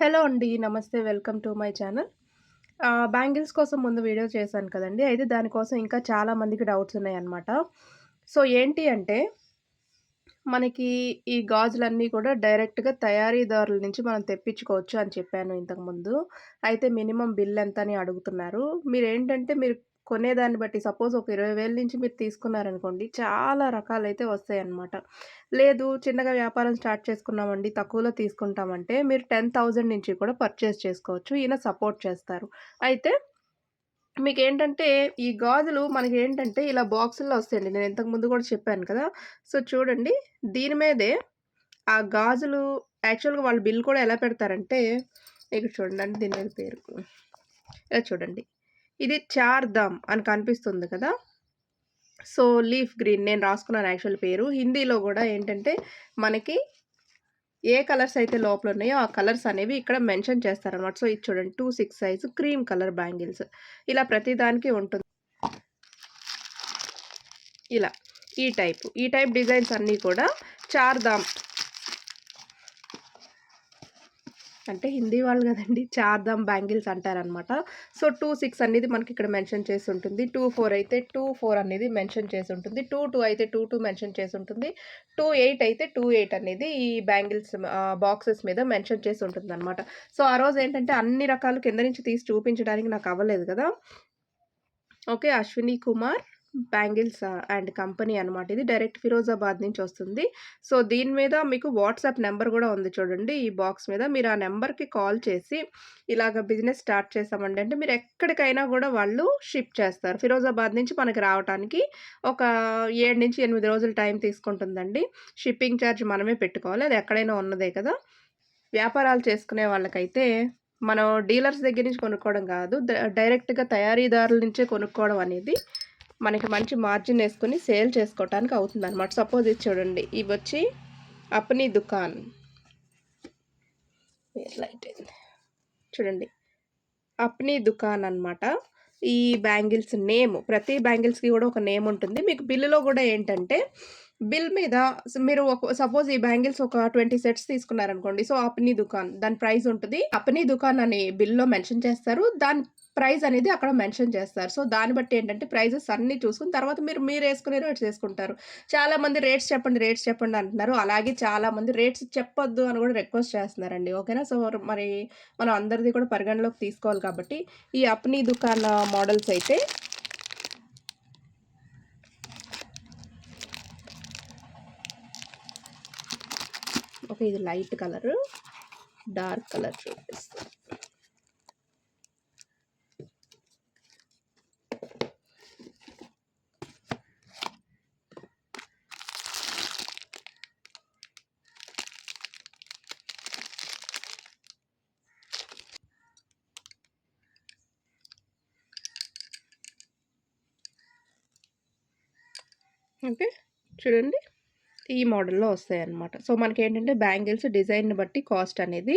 Hello అండి. నమస్తే. Welcome to my channel. Bangles కోసం ముందు వీడియో చేశాను కదండీ! అయితే దానికోసం ఇంకా చాలా మందికి డౌట్స్ ఉన్నాయన్నమాట. సో, ఏంటి అంటే మనకి ఈ గాజులన్నీ కూడా డైరెక్ట్‌గా తయారీదారుల నుంచి మనం తెప్పించుకోవచ్చు అని చెప్పాను ఇంతకుముందు. అయితే మినిమమ్ బిల్ ఎంత అని అడుగుతున్నారు. మీరు కొనేదాన్ని బట్టి సపోజ్ ఒక 20,000 నుంచి మీరు తీసుకున్నారనుకోండి, చాలా రకాలైతే వస్తాయన్నమాట. లేదు చిన్నగా వ్యాపారం స్టార్ట్ చేసుకున్నామండి, తక్కువలో తీసుకుంటామంటే మీరు 10,000 నుంచి కూడా పర్చేజ్ చేసుకోవచ్చు. ఈయన సపోర్ట్ చేస్తారు. అయితే మీకేంటంటే, ఈ గాజులు మనకేంటంటే, ఇలా బాక్సుల్లో వస్తాయండి. నేను ఇంతకు ముందు గూడా చెప్పాను కదా! సో, చూడండి దీని మీదే ఆ గాజులు యాక్చువల్‌గా వాళ్ళు బిల్ కూడా ఎలా పెడతారంటే, ఇక్కడ చూడండి దీని మీద పేరు. ఇలా చూడండి. ఇది 4 దామ్ అని కనిపిస్తుంది కదా! సో, లీఫ్ గ్రీన్ నేను రాసుకున్నాను యాక్చువల్ పేరు. హిందీలో గూడా ఏంటంటే, మనకి ఏ కలర్స్ అయితే లోపలున్నాయో, ఆ కలర్స్ అనేవి ఇక్కడ మెన్షన్ చేస్తారనమాట. సో, ఇది చూడండి 2, 6 సైజు క్రీమ్ కలర్ బ్యాంగిల్స్. ఇలా ప్రతి దానికి ఉంటుంది. ఇలా ఈ టైప్ డిజైన్స్ అన్నీ కూడా 4 దామ్ అంటే హిందీ వాళ్ళు గదండీ! 4 దామ్ బ్యాంగిల్స్ అంటారనమాట. సో, 2, 6 అనేది మనకిక్కడ మెన్షన్ చేసుంటుంది. 2, 4 అయితే 2, 4 అనేది మెన్షన్ చేసుంటుంది. 2, 2 అయితే 2, 2 మెన్షన్ చేసుంటుంది. 2, 8 అయితే 2, 8 అనేది ఈ బ్యాంగిల్స్ బాక్సెస్ మీద మెన్షన్ చేసి ఉంటుందనమాట. సో, ఆ రోజేంటంటే అన్ని రకాలు కింద నుంచి తీసి చూపించడానికి నాకవ్వలేదు గదా! Okay. Ashwini Kumar bangles and company అనమాట. ఇది డైరెక్ట్ ఫిరోజాబాద్ నుంచి వస్తుంది. సో, దీని మీద మీకు వాట్సాప్ నంబర్ గూడా ఉంది చూడండి. ఈ బాక్స్ మీద మీరు ఆ నంబర్‌కి కాల్ చేసి ఇలాగ బిజినెస్ స్టార్ట్ చేసామండి అంటే మీరు ఎక్కడికైనా గూడా వాళ్ళు షిప్ చేస్తారు. ఫిరోజాబాద్ నుంచి మనకి రావటానికి ఒక 7-8 రోజులు టైం తీసుకుంటుందండి. షిప్పింగ్ చార్జ్ మనమే పెట్టుకోవాలి. అది ఎక్కడైనా ఉన్నదే కదా! వ్యాపారాలు చేసుకునే వాళ్ళకైతే మనం డీలర్స్ దగ్గర నుంచి కొనుక్కోవడం కాదు. డైరెక్ట్‌గా తయారీదారుల నుంచే కొనుక్కోవడం అనేది మనకి మంచి మార్జిన్ యేసుకొని సేల్ చేసుకోవటానికి అవుతుందనమాట. సపోజ్ ఇది చూడండి. ఇవొచ్చి అప్‌నీ దుకాన్. లైట్ అయింది. చూడండి. అప్‌నీ దుకాన్ అనమాట. ఈ బ్యాంగిల్స్ నేమ్ ప్రతి బ్యాంగిల్స్‌కి గూడా ఒక నేమ్ ఉంటుంది. మీకు బిల్లులో గూడా ఏంటంటే, బిల్ మీద మీరు సపోజ్ ఈ బ్యాంగిల్స్ ఒక 20 సెట్స్ తీసుకున్నారనుకోండి. సో, అప్‌నీ దుకాన్ దాని ప్రైస్ ఉంటది. అప్‌నీ దుకాన్ అని బిల్‌లో మెన్షన్ చేస్తారు. దాని ప్రైస్ అనేది అక్కడ మెన్షన్ చేస్తారు. సో, దాన్ని బట్టి ఏంటంటే ప్రైజెస్ అన్నీ చూసుకొని తర్వాత మీరేసుకునే రేట్స్ ఏసుకుంటారు. చాలామంది రేట్స్ చెప్పండి అంటున్నారు. అలాగే చాలామంది రేట్స్ చెప్పొద్దు అని గూడా రిక్వెస్ట్ చేస్తున్నారండి. ఓకేనా? సో, మరి మనం అందరిది కూడా పరిగణలోకి తీసుకోవాలి కాబట్టి, ఈ అప్‌నీ దుకాన్ మోడల్స్ అయితే ఓకే. ఇది లైట్ కలరు, డార్క్ కలర్ చూపిస్తా. ఓకే. చూడండి. ఈ మోడల్‌లో వస్తాయన్నమాట. సో, మనకేంటంటే బ్యాంగిల్స్ డిజైన్‌ని బట్టి కాస్ట్ అనేది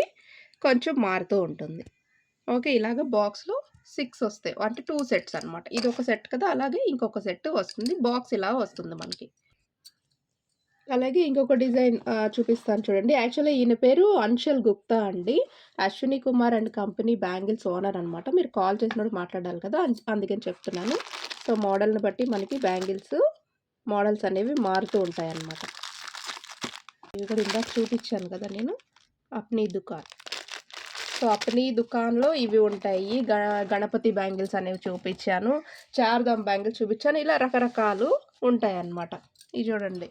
కొంచెం మారుతూ ఉంటుంది. ఓకే. ఇలాగ బాక్స్‌లో 6 వస్తాయి. అంటే 2 సెట్స్ అనమాట. ఇదొక సెట్ కదా! అలాగే ఇంకొక సెట్ వస్తుంది. బాక్స్ ఇలా వస్తుంది మనకి. అలాగే ఇంకొక డిజైన్ చూపిస్తాను చూడండి. యాక్చువల్లీ ఈయన పేరు అంశల్ గుప్తా అండి. Ashwini Kumar and company bangles owner అనమాట. మీరు కాల్ చేసినప్పుడు మాట్లాడాలి కదా! అందుకని చెప్తున్నాను. సో, మోడల్‌ని బట్టి మనకి బ్యాంగిల్స్ మోడల్స్ అనేవి మారుతూ ఉంటాయన్నమాట. ఇవి కూడా ఇందాక చూపిచ్చాను కదా నేను. అప్‌నీ దుకాన్. సో, అప్‌నీ దుకాన్‌లో ఇవి ఉంటాయి. గణపతి బ్యాంగిల్స్ అనేవి చూపిచ్చాను. చార్ధామ్ బ్యాంగిల్స్ చూపిచ్చాను. ఇలా రకరకాలు ఉంటాయన్నమాట. ఇవి చూడండి.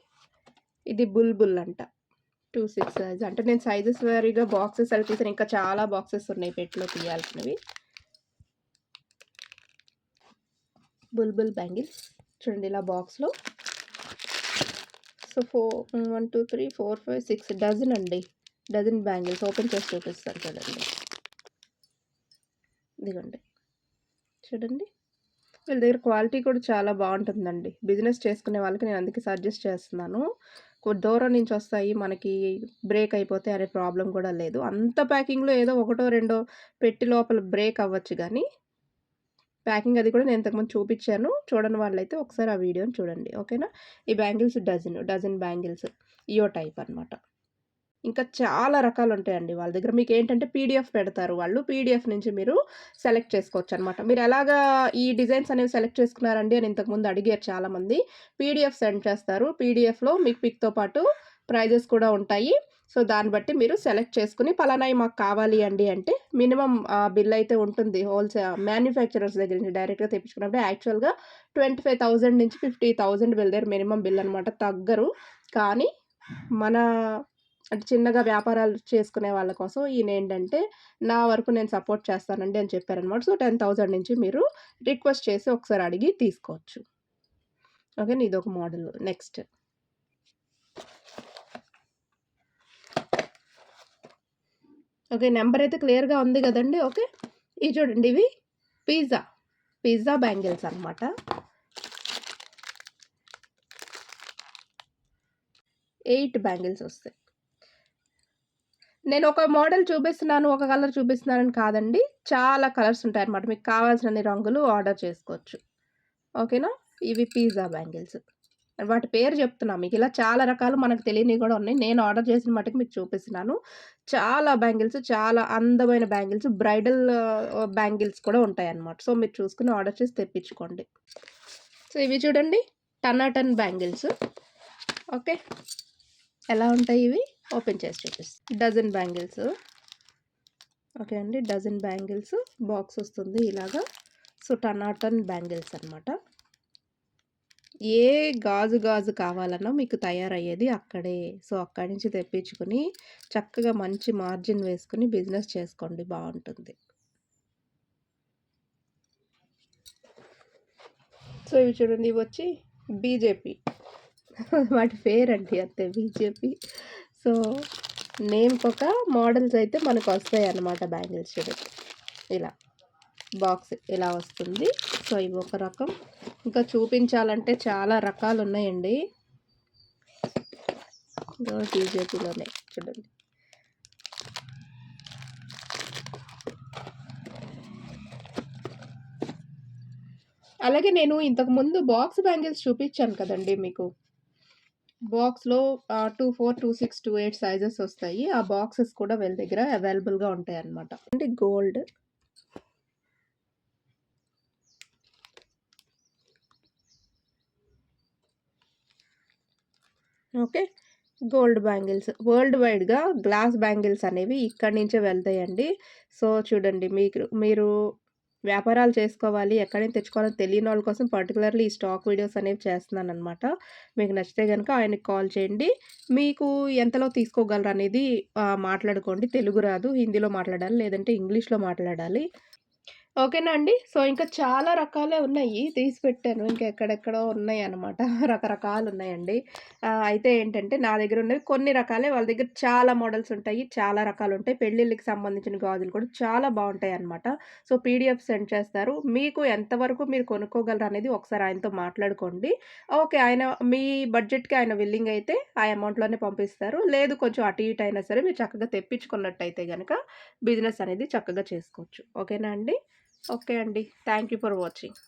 ఇది బుల్‌బుల్ అంట. 2, 6 సైజ్. అంటే నేను సైజెస్ వారీగా బాక్సెస్ అవి తీసాను. ఇంకా చాలా బాక్సెస్ ఉన్నాయి పెట్టెలో తీయాల్సినవి. బుల్‌బుల్ బ్యాంగిల్స్. చూడండి ఇలా బాక్స్‌లో. సో, 1, 2, 3, 4, 5, 6 డజన్ అండి. డజన్ బ్యాంగిల్స్ ఓపెన్ చేసి చూపిస్తాను చూడండి. ఇదిగోండి. చూడండి. వీళ్ళ దగ్గర క్వాలిటీ కూడా చాలా బావుంటుందండి. బిజినెస్ చేసుకునే వాళ్ళకి నేను అందుకే సజెస్ట్ చేస్తున్నాను. దూరం నుంచి వస్తాయి. మనకి బ్రేక్ అయిపోతాయి అనే ప్రాబ్లమ్ కూడా లేదు. అంత ప్యాకింగ్‌లో ఏదో ఒకటో, రెండో పెట్టి లోపల బ్రేక్ అవ్వచ్చు గానీ, ప్యాకింగ్ అది కూడా నేను ఇంతకుముందు చూపిచ్చాను. చూడని వాళ్ళైతే ఒకసారి ఆ వీడియోని చూడండి. ఓకేనా? ఈ బ్యాంగిల్స్ డజన్ బ్యాంగిల్స్ ఇయో టైప్ అనమాట. ఇంకా చాలా రకాలుంటాయండి వాళ్ళ దగ్గర. మీకేంటంటే పీడీఎఫ్ పెడతారు వాళ్ళు. పీడీఎఫ్ నుంచి మీరు సెలెక్ట్ చేసుకోవచ్చనమాట. మీరెలాగా ఈ డిజైన్స్ అనేవి సెలెక్ట్ చేసుకున్నారండి అని ఇంతకుముందు అడిగారు చాలామంది. పీడీఎఫ్ సెండ్ చేస్తారు. పీడీఎఫ్‌లో మీకు పిక్‌తో పాటు ప్రైజెస్ కూడా ఉంటాయి. సో, దాన్ని బట్టి మీరు సెలెక్ట్ చేసుకొని పలానాయి మాకు కావాలి అండి అంటే మినిమమ్ బిల్ అయితే ఉంటుంది. మ్యాన్యుఫ్యాక్చరర్స్ దగ్గర నుంచి డైరెక్ట్‌గా తెప్పించుకున్నప్పుడు యాక్చువల్‌గా 25,000 నుంచి 50,000 వీళ్ళ మినిమమ్ బిల్ అనమాట. తగ్గరు. కానీ మన అంటే చిన్నగా వ్యాపారాలు చేసుకునే వాళ్ళ కోసం ఈయనేంటంటే, నా వరకు నేను సపోర్ట్ చేస్తానండి అని చెప్పారనమాట. సో, 10,000 నుంచి మీరు రిక్వెస్ట్ చేసి ఒకసారి అడిగి తీసుకోవచ్చు. ఓకేనా. ఇదొక మోడలు. Next okay. నంబరయితే క్లియర్‌గా ఉంది గదండీ. ఓకే. ఇవి చూడండి ఇవి పిజ్జా, పిజ్జా బ్యాంగిల్స్ అనమాట. 8 బ్యాంగిల్స్ ఒస్తాయి. నేనొక మోడల్ చూపిస్తున్నాను, ఒక కలర్ చూపిస్తున్నానని కాదండి. చాలా కలర్స్ ఉంటాయన్నమాట. మీకు కావాల్సినన్ని రంగులు ఆర్డర్ చేసుకోవచ్చు. ఓకేనా. ఇవి పిజ్జా బ్యాంగిల్స్. వాటి పేరు చెప్తున్నా మీకిలా చాలా రకాలు మనకు తెలియనివి గూడా ఉన్నాయి. నేను ఆర్డర్ చేసిన మట్టుకు మీకు చూపిస్తున్నాను. చాలా బ్యాంగిల్స్, చాలా అందమైన బ్యాంగిల్స్, బ్రైడల్ బ్యాంగిల్స్ కూడా ఉంటాయన్నమాట. సో, మీరు చూసుకొని ఆర్డర్ చేసి తెప్పించుకోండి. సో, ఇవి చూడండి టనాటన్ బ్యాంగిల్స్. ఓకే. ఎలా ఉంటాయి ఇవి? ఓపెన్ చేసి చూపిస్తా. Dozen bangles. ఓకే అండి. డజన్ బ్యాంగిల్స్ బాక్స్ వస్తుంది ఇలాగా. సో, టనాటన్ బ్యాంగిల్స్ అనమాట. ఏ గాజు కావాలన్నా మీకు తయారయ్యేది అక్కడే. సో, అక్కడి నుంచి తెప్పించుకొని చక్కగా మంచి మార్జిన్ వేసుకొని బిజినెస్ చేసుకోండి బావుంటుంది. సో, ఇవి చూడండి ఇవొచ్చి బీజేపీ. వాటి పేరండి అంతే బీజేపీ. సో, నేమ్‌కొక మోడల్స్ అయితే మనకొస్తాయన్నమాట బ్యాంగిల్స్ చూడండి. ఇలా బాక్స్ ఇలా వస్తుంది. సో, ఇవి ఒక రకం. ఇంకా చూపించాలంటే చాలా రకాలున్నాయండి. ఇగో బీజేపీలోనే చూడండి. అలాగే నేను ఇంతకుముందు బాక్స్ బ్యాంగిల్స్ చూపించాను కదండీ మీకు. బాక్స్‌లో 24, 26, 28 సైజెస్ వస్తాయి. ఆ బాక్సెస్ కూడా వీళ్ళ దగ్గర అవైలబుల్‌గా ఉంటాయన్నమాట. అంటే gold. Okay. Gold bangles. World వైడ్‌గా గ్లాస్ బ్యాంగిల్స్ అనేవి ఇక్కడి నుంచే వెళ్తాయండి. సో, చూడండి మీరు వ్యాపారాలు చేసుకోవాలి, ఎక్కడి నుంచి తెచ్చుకోవాలో తెలియనోళ్ళ కోసం పర్టిక్యులర్‌లీ ఈ స్టాక్ వీడియోస్ అనేవి చేస్తున్నాననమాట. మీకు నచ్చితే గనుక ఆయనకి కాల్ చేయండి. మీకు ఎంతలో తీసుకోగలరనేది మాట్లాడుకోండి. తెలుగు రాదు, హిందీలో మాట్లాడాలి, లేదంటే ఇంగ్లీష్‌లో మాట్లాడాలి. ఓకేనా అండి. సో, ఇంకా చాలా రకాలే ఉన్నాయి. తీసి పెట్టాను. ఇంకా ఎక్కడెక్కడో ఉన్నాయన్నమాట. రకరకాలున్నాయండి. అయితే ఏంటంటే నా దగ్గరున్నవి కొన్ని రకాలే. వాళ్ళ దగ్గర చాలా మోడల్స్ ఉంటాయి. చాలా రకాలుంటాయి. పెళ్ళిళ్ళకి సంబంధించిన గాజులు కూడా చాలా బావుంటాయన్నమాట. సో, పీడీఎఫ్ సెండ్ చేస్తారు. మీకు ఎంతవరకు మీరు కొనుక్కోగలరనేది ఒకసారి ఆయనతో మాట్లాడుకోండి. ఓకే. ఆయన మీ బడ్జెట్‌కి ఆయన విల్లింగ్ అయితే ఆ అమౌంట్‌లోనే పంపిస్తారు. లేదు కొంచెం అటు ఇటు అయినా సరే మీరు చక్కగా తెప్పించుకున్నట్టయితే గనక బిజినెస్ అనేది చక్కగా చేసుకోవచ్చు. ఓకేనా అండి? ఓకే అండి. Thank you for watching.